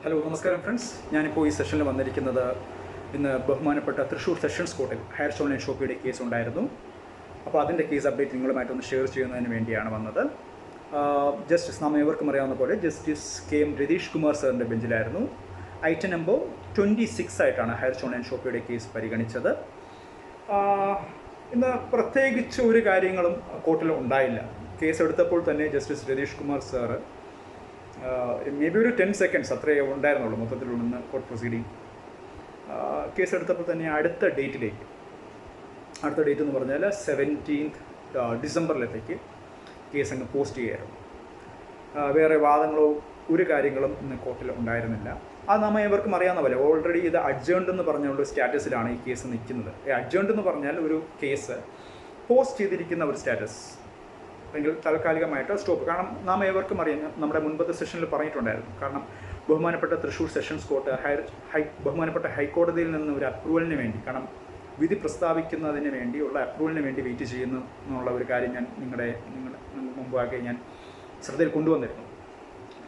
Hello നമസ്കാരം friends, ഞാനിപ്പോൾ ഈ സെഷനിൽ വന്നിരിക്കുന്നത് ഇന്ന് ബഹുമാനപ്പെട്ട തൃശ്ശൂർ സെഷൻസ് കോർട്ടിൽ ഹയർ ഓൺലൈൻ ഷോപ്പിയുടെ കേസ് ഉണ്ടായിരുന്നു. അപ്പോൾ അതിൻ്റെ കേസ് അപ്ഡേറ്റ് നിങ്ങളുമായിട്ടൊന്ന് ഷെയർ ചെയ്യുന്നതിന് വേണ്ടിയാണ് വന്നത്. ജസ്റ്റിസ് നാം ഏവർക്കും അറിയാവുന്ന പോലെ justice K M Ratheesh Kumar സാറിൻ്റെ ബെഞ്ചിലായിരുന്നു. ഐറ്റം നമ്പർ 26 ആയിട്ടാണ് ഹയർ ഓൺലൈൻ ഷോപ്പിയുടെ കേസ് പരിഗണിച്ചത്. ഇന്ന് പ്രത്യേകിച്ച് ഒരു കാര്യങ്ങളും കോർട്ടിൽ ഉണ്ടായില്ല. കേസ് എടുത്തപ്പോൾ തന്നെ justice Ratheesh Kumar sir may be ഒരു 10 സെക്കൻഡ്സ് അത്രയേ ഉണ്ടായിരുന്നുള്ളൂ മൊത്തത്തിലുള്ള കോർട്ട് പ്രൊസീഡിങ്. കേസ് എടുത്തപ്പോൾ തന്നെ അടുത്ത ഡേറ്റ് എന്ന് പറഞ്ഞാൽ 17th ഡിസംബറിലത്തേക്ക് കേസ് അങ്ങ് പോസ്റ്റ് ചെയ്യായിരുന്നു. വേറെ വാദങ്ങളോ ഒരു കാര്യങ്ങളും ഇന്ന് കോർട്ടിൽ ഉണ്ടായിരുന്നില്ല. അത് നമ്മൾ ഇവർക്കും അറിയാവുന്ന പോലെ ഓൾറെഡി ഇത് അഡ്ജേൺഡ് എന്ന് പറഞ്ഞുള്ള സ്റ്റാറ്റസിലാണ് ഈ കേസ് നിൽക്കുന്നത്. അഡ്ജേൺഡ് എന്ന് പറഞ്ഞാൽ ഒരു കേസ് പോസ്റ്റ് ചെയ്തിരിക്കുന്ന ഒരു സ്റ്റാറ്റസ്, അല്ലെങ്കിൽ താൽക്കാലികമായിട്ട് സ്റ്റോപ്പ്. കാരണം നാം ഏവർക്കും അറിയാം, നമ്മുടെ മുൻപത്തെ സെഷനിൽ പറഞ്ഞിട്ടുണ്ടായിരുന്നു. കാരണം ബഹുമാനപ്പെട്ട തൃശ്ശൂർ സെഷൻസ് കോർട്ട് ബഹുമാനപ്പെട്ട ഹൈക്കോടതിയിൽ നിന്ന് ഒരു അപ്രൂവലിന് വേണ്ടി, കാരണം വിധി പ്രസ്താവിക്കുന്നതിന് വേണ്ടിയുള്ള അപ്രൂവലിന് വേണ്ടി വെയിറ്റ് ചെയ്യുന്നു എന്നുള്ള ഒരു കാര്യം ഞാൻ നിങ്ങളുടെ മുമ്പാകെ ഞാൻ ശ്രദ്ധയിൽ കൊണ്ടുവന്നിരുന്നു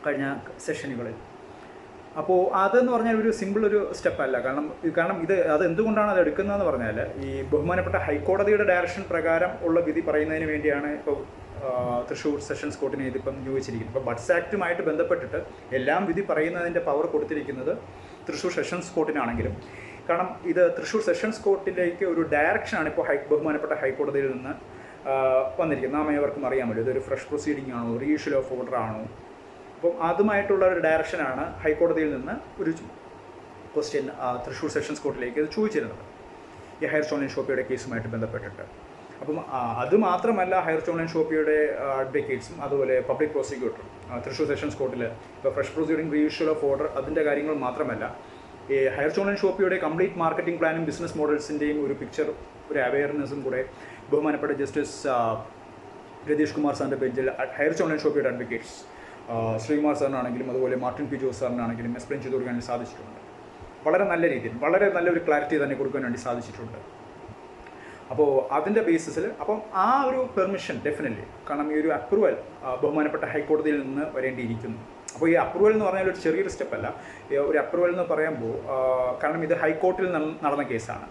കഴിഞ്ഞ സെഷനുകളിൽ. അപ്പോൾ അതെന്ന് പറഞ്ഞാൽ ഒരു സിമ്പിൾ ഒരു സ്റ്റെപ്പല്ല. കാരണം അത് എന്തുകൊണ്ടാണ് അത് എടുക്കുന്നതെന്ന് പറഞ്ഞാൽ, ഈ ബഹുമാനപ്പെട്ട ഹൈക്കോടതിയുടെ ഡയറക്ഷൻ പ്രകാരം ഉള്ള വിധി പറയുന്നതിന് വേണ്ടിയാണ് ഇപ്പോൾ തൃശ്ശൂർ സെഷൻസ് കോർട്ടിനെ ഇതിപ്പം നിയോഗിച്ചിരിക്കുന്നത്. ഇപ്പോൾ ബഡ്സ് ആക്റ്റുമായിട്ട് ബന്ധപ്പെട്ടിട്ട് എല്ലാം വിധി പറയുന്നതിൻ്റെ പവർ കൊടുത്തിരിക്കുന്നത് തൃശ്ശൂർ സെഷൻസ് കോർട്ടിനാണെങ്കിലും, കാരണം ഇത് തൃശ്ശൂർ സെഷൻസ് കോർട്ടിലേക്ക് ഒരു ഡയറക്ഷനാണ് ഇപ്പോൾ ബഹുമാനപ്പെട്ട ഹൈക്കോടതിയിൽ നിന്ന് വന്നിരിക്കുന്നത്. നാം ഏവർക്കും അറിയാമല്ലോ, ഇതൊരു ഫ്രഷ് പ്രൊസീഡിംഗ് ആണോ, റീഇഷ്യൂ ഓഫ് ഓർഡർ ആണോ. അപ്പം അതുമായിട്ടുള്ള ഒരു ഡയറക്ഷനാണ് ഹൈക്കോടതിയിൽ നിന്ന് ഒരു ക്വസ്റ്റ്യൻ തൃശ്ശൂർ സെഷൻസ് കോർട്ടിലേക്ക് ഇത് ചോദിച്ചിരുന്നത് ഈ ഹയർ ഓൺലൈൻ ഷോപ്പിയുടെ കേസുമായിട്ട് ബന്ധപ്പെട്ടിട്ട്. അപ്പം അതുമാത്രമല്ല, ഹയർ ഓൺലൈൻ ഷോപ്പിയുടെ അഡ്വക്കേറ്റ്സും അതുപോലെ പബ്ലിക് പ്രോസിക്യൂട്ടറും തൃശ്ശൂർ സെഷൻസ് കോർട്ടിൽ ഇപ്പോൾ fresh proceeding reissue of order അതിൻ്റെ കാര്യങ്ങൾ മാത്രമല്ല, ഈ ഹയർ ഓൺലൈൻ ഷോപ്പിയുടെ കംപ്ലീറ്റ് മാർക്കറ്റിംഗ് പ്ലാനും ബിസിനസ് മോഡൽസിൻ്റെയും ഒരു പിക്ചർ, ഒരു അവയർനെസ്സും കൂടെ ബഹുമാനപ്പെട്ട ജസ്റ്റിസ് രതീഷ് കുമാർ സാറിൻ്റെ ബെഞ്ചിൽ ഹയർ ഓൺലൈൻ ഷോപ്പിയുടെ അഡ്വക്കേറ്റ്സ് ശ്രീകുമാർ സാറിനാണെങ്കിലും അതുപോലെ മാർട്ടിൻ പി ജോസ് സാറിനാണെങ്കിലും എക്സ്പ്ലെയിൻ ചെയ്ത് കൊടുക്കാൻ സാധിച്ചിട്ടുണ്ട്. വളരെ നല്ല രീതിയിൽ വളരെ നല്ലൊരു ക്ലാരിറ്റി തന്നെ കൊടുക്കാൻ വേണ്ടി സാധിച്ചിട്ടുണ്ട്. അപ്പോൾ അതിൻ്റെ ബേസിസിൽ അപ്പം ആ ഒരു പെർമിഷൻ ഡെഫിനറ്റ്ലി, കാരണം ഈ ഒരു അപ്രൂവൽ ബഹുമാനപ്പെട്ട ഹൈക്കോടതിയിൽ നിന്ന് വരേണ്ടിയിരിക്കുന്നു. അപ്പോൾ ഈ അപ്രൂവൽ എന്ന് പറഞ്ഞാൽ ഒരു ചെറിയൊരു സ്റ്റെപ്പല്ല. ഒരു അപ്രൂവൽ എന്ന് പറയുമ്പോൾ, കാരണം ഇത് ഹൈക്കോർട്ടിൽ നടന്ന കേസാണ്.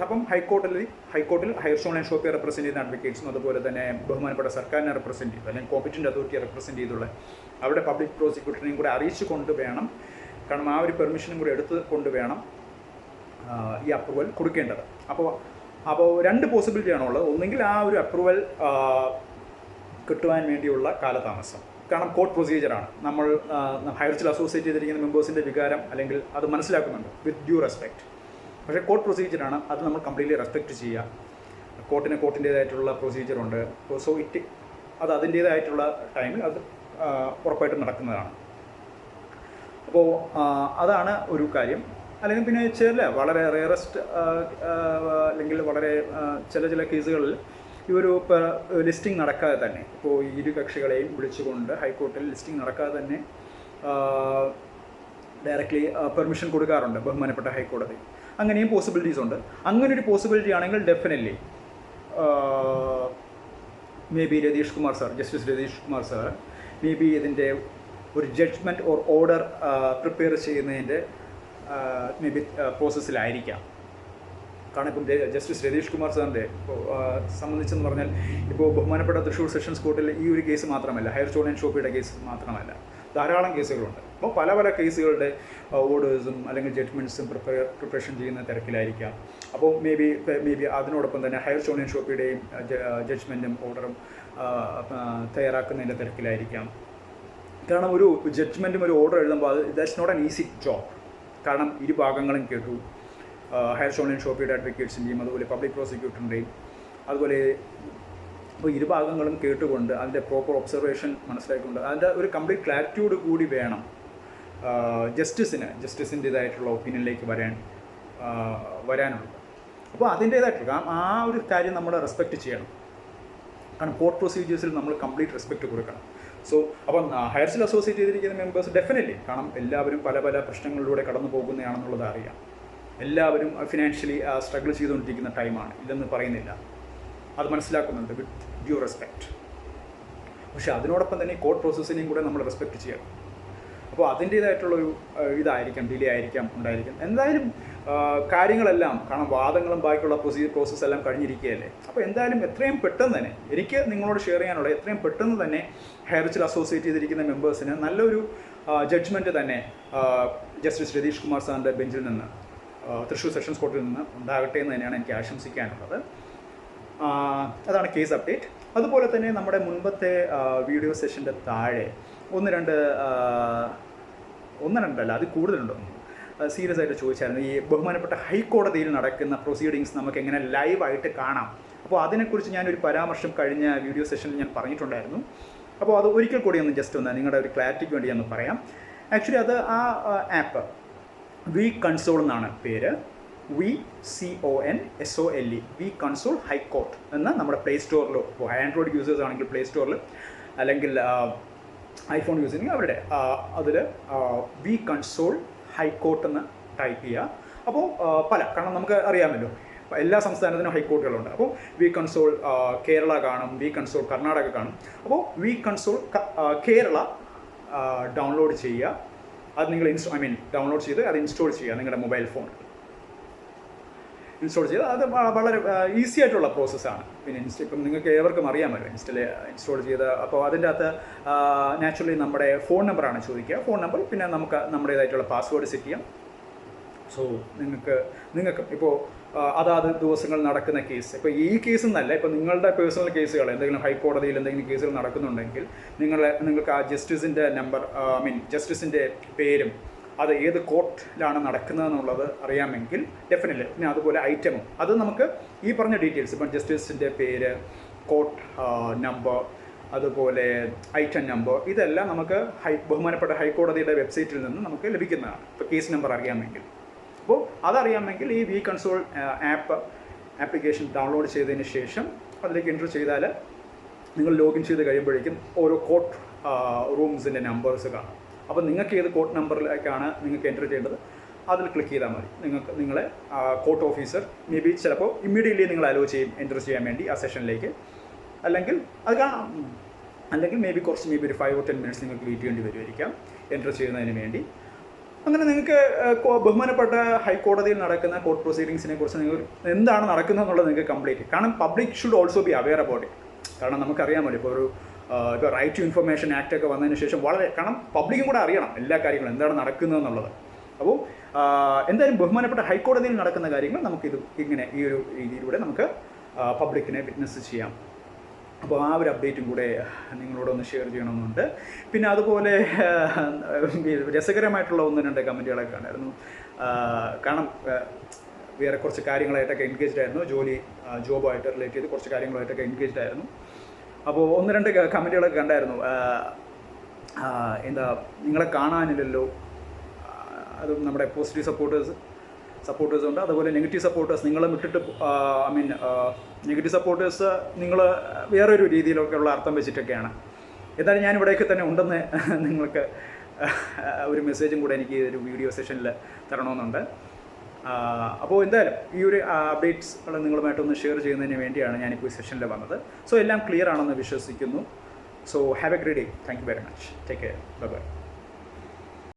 അപ്പം ഹൈക്കോർട്ടിൽ ഹയർ ഓൺലൈൻ ഷോപ്പിയെ റെപ്രസെൻറ്റ് ചെയ്യുന്ന അഡ്വക്കേറ്റ്സും അതുപോലെ തന്നെ ബഹുമാനപ്പെട്ട സർക്കാരിനെ റെപ്രസെൻറ്റ് ചെയ്തു അല്ലെങ്കിൽ കോമ്പറ്റൻറ്റ് അതോറിറ്റിയെ റെപ്രസെൻറ്റ് ചെയ്തുള്ള അവിടെ പബ്ലിക് പ്രോസിക്യൂട്ടറിനെയും കൂടെ അറിയിച്ചു കൊണ്ട് വേണം, കാരണം ആ ഒരു പെർമിഷനും കൂടെ എടുത്ത് കൊണ്ട് വേണം ഈ അപ്രൂവൽ കൊടുക്കേണ്ടത്. അപ്പോൾ രണ്ട് പോസിബിലിറ്റി ആണുള്ളത്. ഒന്നെങ്കിൽ ആ ഒരു അപ്രൂവൽ കിട്ടുവാൻ വേണ്ടിയുള്ള കാലതാമസം, കാരണം കോർട്ട് പ്രൊസീജിയറാണ്. നമ്മൾ ഹയർച്ചിൽ അസോസിയേറ്റ് ചെയ്തിരിക്കുന്ന മെമ്പേഴ്സിൻ്റെ വികാരം അല്ലെങ്കിൽ അത് മനസ്സിലാക്കുന്നുണ്ട് വിത്ത് ഡ്യൂ റെസ്പെക്റ്റ്. പക്ഷേ കോർട്ട് പ്രൊസീജിയറാണ്, അത് നമ്മൾ കംപ്ലീറ്റ്ലി റെസ്പെക്റ്റ് ചെയ്യുക. കോർട്ടിൻ്റേതായിട്ടുള്ള പ്രൊസീജിയറുണ്ട്. സോ അത് അതിൻ്റേതായിട്ടുള്ള ടൈമിൽ അത് ഉറപ്പായിട്ടും നടക്കുന്നതാണ്. അപ്പോൾ അതാണ് ഒരു കാര്യം. അല്ലെങ്കിൽ പിന്നെ വളരെ റെയറസ്റ്റ് അല്ലെങ്കിൽ വളരെ ചില കേസുകളിൽ ഈ ഒരു ലിസ്റ്റിംഗ് നടക്കാതെ തന്നെ, ഇപ്പോൾ ഇരു കക്ഷികളെയും വിളിച്ചുകൊണ്ട് ഹൈക്കോർട്ടിൽ ലിസ്റ്റിംഗ് നടക്കാതെ തന്നെ ഡയറക്റ്റ്ലി പെർമിഷൻ കൊടുക്കാറുണ്ട് ബഹുമാനപ്പെട്ട ഹൈക്കോടതി. അങ്ങനെയും പോസിബിലിറ്റീസ് ഉണ്ട്. അങ്ങനൊരു പോസിബിലിറ്റി ആണെങ്കിൽ definitely may be justice Ratheesh Kumar sir may be ഇതിൻ്റെ ഒരു ജഡ്ജ്മെൻറ്റ് ഓർ ഓർഡർ പ്രിപ്പയർ ചെയ്യുന്നതിൻ്റെ മേ ബി പ്രോസസ്സിലായിരിക്കാം. കാരണം ഇപ്പം ജസ്റ്റിസ് രതീഷ് കുമാർ സാറിൻ്റെ സംബന്ധിച്ചെന്ന് പറഞ്ഞാൽ, ഇപ്പോൾ ബഹുമാനപ്പെട്ട തൃശ്ശൂർ സെഷൻസ് കോർട്ടിൽ ഈ ഒരു കേസ് മാത്രമല്ല, ഹയർ ഓൺലൈൻ ഷോപ്പിയുടെ കേസ് മാത്രമല്ല, ധാരാളം കേസുകളുണ്ട്. അപ്പോൾ പല കേസുകളുടെ ഓർഡേഴ്സും അല്ലെങ്കിൽ ജഡ്ജ്മെൻറ്റ്സും പ്രിപ്പറേഷൻ ചെയ്യുന്ന തിരക്കിലായിരിക്കാം. അപ്പോൾ മേ ബി അതിനോടൊപ്പം തന്നെ ഹയർ ഓൺലൈൻ ഷോപ്പിയുടെയും ജഡ്ജ്മെൻറ്റും ഓർഡറും തയ്യാറാക്കുന്നതിൻ്റെ തിരക്കിലായിരിക്കാം. കാരണം ഒരു ജഡ്ജ്മെൻറ്റും ഒരു ഓർഡർ എഴുതുമ്പോൾ that's not an easy job. കാരണം ഇരു ഭാഗങ്ങളും കേട്ടു, ഹയർ ഓൺലൈൻ ഷോപ്പിയുടെ അഡ്വക്കേറ്റ്സിൻ്റെയും അതുപോലെ പബ്ലിക് പ്രോസിക്യൂട്ടറിൻ്റെയും അതുപോലെ ഇപ്പോൾ ഇരു ഭാഗങ്ങളും കേട്ടുകൊണ്ട് അതിൻ്റെ പ്രോപ്പർ ഒബ്സർവേഷൻ മനസ്സിലാക്കിക്കൊണ്ട് അതിൻ്റെ ഒരു കംപ്ലീറ്റ് ക്ലാരിറ്റിയോട് കൂടി വേണം ജസ്റ്റിസിൻ്റേതായിട്ടുള്ള ഒപ്പീനിയനിലേക്ക് വരാനുള്ളത്. അപ്പോൾ അതിൻ്റേതായിട്ടുള്ള ആ ഒരു കാര്യം നമ്മൾ റെസ്പെക്റ്റ് ചെയ്യണം. കാരണം കോർട്ട് പ്രൊസീജിയേഴ്സിൽ നമ്മൾ കംപ്ലീറ്റ് റെസ്പെക്റ്റ് കൊടുക്കണം. സോ അപ്പം ഹയർസിൽ അസോസിയേറ്റ് ചെയ്തിരിക്കുന്ന മെമ്പേഴ്സ് ഡെഫിനറ്റ്ലി, കാരണം എല്ലാവരും പല പ്രശ്നങ്ങളിലൂടെ കടന്നു പോകുന്നതാണെന്നുള്ളത് അറിയാം. എല്ലാവരും ഫിനാൻഷ്യലി സ്ട്രഗിൾ ചെയ്തുകൊണ്ടിരിക്കുന്ന ടൈമാണ്, ഇല്ലെന്ന് പറയുന്നില്ല, അത് മനസ്സിലാക്കുന്നുണ്ട് വിത്ത് ഡ്യൂ റെസ്പെക്റ്റ്. പക്ഷേ അതിനോടൊപ്പം തന്നെ കോർട്ട് പ്രോസസ്സിനെയും കൂടെ നമ്മൾ റെസ്പെക്റ്റ് ചെയ്യണം. അപ്പോൾ അതിൻ്റേതായിട്ടുള്ളൊരു ഇതായിരിക്കാം, ഡിലേ ആയിരിക്കാം ഉണ്ടായിരിക്കും. എന്തായാലും കാര്യങ്ങളെല്ലാം, കാരണം വാദങ്ങളും ബാക്കിയുള്ള പ്രോസസ്സ് എല്ലാം കഴിഞ്ഞിരിക്കുകയല്ലേ. അപ്പോൾ എന്തായാലും എത്രയും പെട്ടെന്ന് തന്നെ എനിക്ക് നിങ്ങളോട് ഷെയർ ചെയ്യാനുള്ളത്, എത്രയും പെട്ടെന്ന് തന്നെ ഹൈറിച്ചിൽ അസോസിയേറ്റ് ചെയ്തിരിക്കുന്ന മെമ്പേഴ്സിന് നല്ലൊരു ജഡ്ജ്മെൻറ്റ് തന്നെ ജസ്റ്റിസ് രതീഷ് കുമാർ സാറിൻ്റെ ബെഞ്ചിൽ നിന്ന്, തൃശ്ശൂർ സെഷൻസ് കോർട്ടിൽ നിന്ന് ഉണ്ടാകട്ടെ എന്ന് തന്നെയാണ് എനിക്ക് ആശംസിക്കാനുള്ളത്. അതാണ് കേസ് അപ്ഡേറ്റ്. അതുപോലെ തന്നെ നമ്മുടെ മുൻപത്തെ വീഡിയോ സെഷൻ്റെ താഴെ ഒന്ന് രണ്ടല്ല അത് കൂടുതലുണ്ടോ സീരിയസ് ആയിട്ട് ചോദിച്ചായിരുന്നു, ഈ ബഹുമാനപ്പെട്ട ഹൈക്കോടതിയിൽ നടക്കുന്ന പ്രൊസീഡിങ്സ് നമുക്ക് എങ്ങനെ ലൈവായിട്ട് കാണാം. അപ്പോൾ അതിനെക്കുറിച്ച് ഞാനൊരു പരാമർശം കഴിഞ്ഞ വീഡിയോ സെഷനിൽ ഞാൻ പറഞ്ഞിട്ടുണ്ടായിരുന്നു. അപ്പോൾ അത് ഒരിക്കൽ കൂടി ഒന്ന് ജസ്റ്റ് ഒന്ന് നിങ്ങളുടെ ഒരു ക്ലാരിറ്റിക്ക് വേണ്ടി ഒന്ന് പറയാം. ആക്ച്വലി അത് ആ ആപ്പ് വി കൺസോൾ എന്നാണ് പേര്, VCONSOLE, വി കൺസോൾ ഹൈക്കോർട്ട് എന്ന് നമ്മുടെ പ്ലേ സ്റ്റോറിലോ, ഇപ്പോൾ ആൻഡ്രോയിഡ് യൂസേഴ്സ് ആണെങ്കിൽ പ്ലേ സ്റ്റോറിൽ, അല്ലെങ്കിൽ ഐഫോൺ യൂസ് ചെയ്യുന്നെങ്കിൽ അവരുടെ അതിൽ വി കൺസോൾ ഹൈക്കോർട്ട് എന്ന് ടൈപ്പ് ചെയ്യുക. അപ്പോൾ കാരണം നമുക്ക് അറിയാമല്ലോ എല്ലാ സംസ്ഥാനത്തിനും ഹൈക്കോർട്ടുകളുണ്ട്. അപ്പോൾ വി കൺസോൾ കേരള കാണും, വി കൺസോൾ കർണാടക കാണും. അപ്പോൾ വി കൺസോൾ കേരള ഡൗൺലോഡ് ചെയ്യുക. അത് നിങ്ങൾ ഡൗൺലോഡ് ചെയ്ത് അത് ഇൻസ്റ്റാൾ ചെയ്യുക നിങ്ങളുടെ മൊബൈൽ ഫോൺ ഇൻസ്റ്റാൾ ചെയ്ത്. അത് വളരെ ഈസി ആയിട്ടുള്ള പ്രോസസ്സാണ്. പിന്നെ ഇപ്പം നിങ്ങൾക്ക് ഏവർക്കും അറിയാമല്ലോ ഇൻസ്റ്റാൾ ചെയ്ത്. അപ്പോൾ അതിൻ്റെ അകത്ത് നാച്ചുറലി നമ്മുടെ ഫോൺ നമ്പറാണ് ചോദിക്കുക, ഫോൺ നമ്പർ, പിന്നെ നമുക്ക് നമ്മുടേതായിട്ടുള്ള പാസ്വേഡ് സെറ്റ് ചെയ്യാം. സോ നിങ്ങൾക്ക് ഇപ്പോൾ അതാത് ദിവസങ്ങൾ നടക്കുന്ന കേസ്, ഇപ്പോൾ ഈ കേസ് എന്നല്ല, ഇപ്പോൾ നിങ്ങളുടെ പേഴ്സണൽ കേസുകൾ എന്തെങ്കിലും ഹൈക്കോടതിയിൽ എന്തെങ്കിലും കേസുകൾ നടക്കുന്നുണ്ടെങ്കിൽ നിങ്ങൾക്ക് ആ ജസ്റ്റിസിൻ്റെ നമ്പർ, ജസ്റ്റിസിൻ്റെ പേരും അത് ഏത് കോർട്ടിലാണ് നടക്കുന്നതെന്നുള്ളത് അറിയാമെങ്കിൽ ഡെഫിനറ്റ്ലി, പിന്നെ അതുപോലെ ഐറ്റമും, അത് നമുക്ക് ഈ പറഞ്ഞ ഡീറ്റെയിൽസ്, ഇപ്പം ജസ്റ്റിസിൻ്റെ പേര്, കോർട്ട് നമ്പർ, അതുപോലെ ഐറ്റം നമ്പർ, ഇതെല്ലാം നമുക്ക് ബഹുമാനപ്പെട്ട ഹൈക്കോടതിയുടെ വെബ്സൈറ്റിൽ നിന്ന് നമുക്ക് ലഭിക്കുന്നതാണ്. ഇപ്പോൾ കേസ് നമ്പർ അറിയാമെങ്കിൽ. അപ്പോൾ അതറിയാമെങ്കിൽ ഈ വി കൺസോൾ ആപ്ലിക്കേഷൻ ഡൗൺലോഡ് ചെയ്തതിന് ശേഷം അതിലേക്ക് എൻ്റർ ചെയ്താൽ നിങ്ങൾ ലോഗിൻ ചെയ്ത് കഴിയുമ്പോഴേക്കും ഓരോ കോർട്ട് റൂംസിൻ്റെ നമ്പേഴ്സ് കാണും. അപ്പോൾ നിങ്ങൾക്ക് ഏത് കോർട്ട് നമ്പറിലേക്കാണ് നിങ്ങൾക്ക് എൻ്റർ ചെയ്യേണ്ടത് അതിൽ ക്ലിക്ക് ചെയ്താൽ മതി. നിങ്ങളെ കോർട്ട് ഓഫീസർ ചിലപ്പോൾ ഇമ്മീഡിയറ്റ്ലി നിങ്ങൾ അലോ ചെയ്യും എൻ്റർ ചെയ്യാൻ വേണ്ടി ആ സെഷനിലേക്ക്. അല്ലെങ്കിൽ കുറച്ച് ഒരു 5 or 10 minutes നിങ്ങൾക്ക് വെയിറ്റ് ചെയ്യേണ്ടി വരുമായിരിക്കാം എൻ്റർ ചെയ്യുന്നതിന് വേണ്ടി. അങ്ങനെ നിങ്ങൾക്ക് ബഹുമാനപ്പെട്ട ഹൈക്കോടതിയിൽ നടക്കുന്ന കോർട്ട് പ്രൊസീഡിങ്സിനെ കുറിച്ച് നിങ്ങൾ എന്താണ് നടക്കുന്നത് എന്നുള്ളത് നിങ്ങൾക്ക് കംപ്ലീറ്റ്, കാരണം public should also be aware about it. കാരണം നമുക്കറിയാമല്ലോ ഇപ്പോൾ ഇപ്പോൾ റൈറ്റ് ടു ഇൻഫർമേഷൻ ആക്ട് ഒക്കെ വന്നതിന് ശേഷം കാരണം പബ്ലിക്കും കൂടെ അറിയണം എല്ലാ കാര്യങ്ങളും എന്താണ് നടക്കുന്നതെന്നുള്ളത്. അപ്പോൾ എന്തായാലും ബഹുമാനപ്പെട്ട ഹൈക്കോടതിയിൽ നടക്കുന്ന കാര്യങ്ങൾ നമുക്കിത് ഇങ്ങനെ ഈ ഒരു രീതിയിലൂടെ നമുക്ക് പബ്ലിക്കിനെ വിറ്റ്നസ് ചെയ്യാം. അപ്പോൾ ആ ഒരു അപ്ഡേറ്റും കൂടെ നിങ്ങളോടൊന്ന് ഷെയർ ചെയ്യണമെന്നുണ്ട്. പിന്നെ അതുപോലെ രസകരമായിട്ടുള്ള 1-2 കമൻറ്റുകളൊക്കെ കണ്ടായിരുന്നു. കാരണം വേറെ കുറച്ച് കാര്യങ്ങളായിട്ടൊക്കെ എൻഗേജ്ഡ് ആയിരുന്നു, ജോബായിട്ട് റിലേറ്റ് ചെയ്ത് കുറച്ച് കാര്യങ്ങളായിട്ടൊക്കെ എൻഗേജ്ഡ് ആയിരുന്നു. അപ്പോൾ 1-2 കമൻറ്റുകളൊക്കെ കണ്ടായിരുന്നു. നിങ്ങളെ കാണാനില്ലല്ലോ, അതും നമ്മുടെ പോസിറ്റീവ് സപ്പോർട്ടേഴ്സ് ഉണ്ട്, അതുപോലെ നെഗറ്റീവ് സപ്പോർട്ടേഴ്സ് നിങ്ങളെ വിട്ടിട്ട് നെഗറ്റീവ് സപ്പോർട്ടേഴ്സ് നിങ്ങൾ വേറൊരു രീതിയിലൊക്കെ ഉള്ള അർത്ഥം വെച്ചിട്ടൊക്കെയാണ്. എന്തായാലും ഞാൻ ഇവിടെയൊക്കെ തന്നെ ഉണ്ടെന്ന് നിങ്ങൾക്ക് ഒരു മെസ്സേജും കൂടെ എനിക്ക് ഒരു വീഡിയോ സെഷനിൽ തരണമെന്നുണ്ട്. അപ്പോൾ എന്തായാലും ഈ ഒരു അപ്ഡേറ്റ്സ് നിങ്ങളുമായിട്ടൊന്ന് ഷെയർ ചെയ്യുന്നതിന് വേണ്ടിയാണ് ഞാനിപ്പോൾ ഈ സെഷനിൽ വന്നത്. സോ എല്ലാം ക്ലിയർ ആണെന്ന് വിശ്വസിക്കുന്നു. So have A great day. Thank you very much. Take care. Bye bye.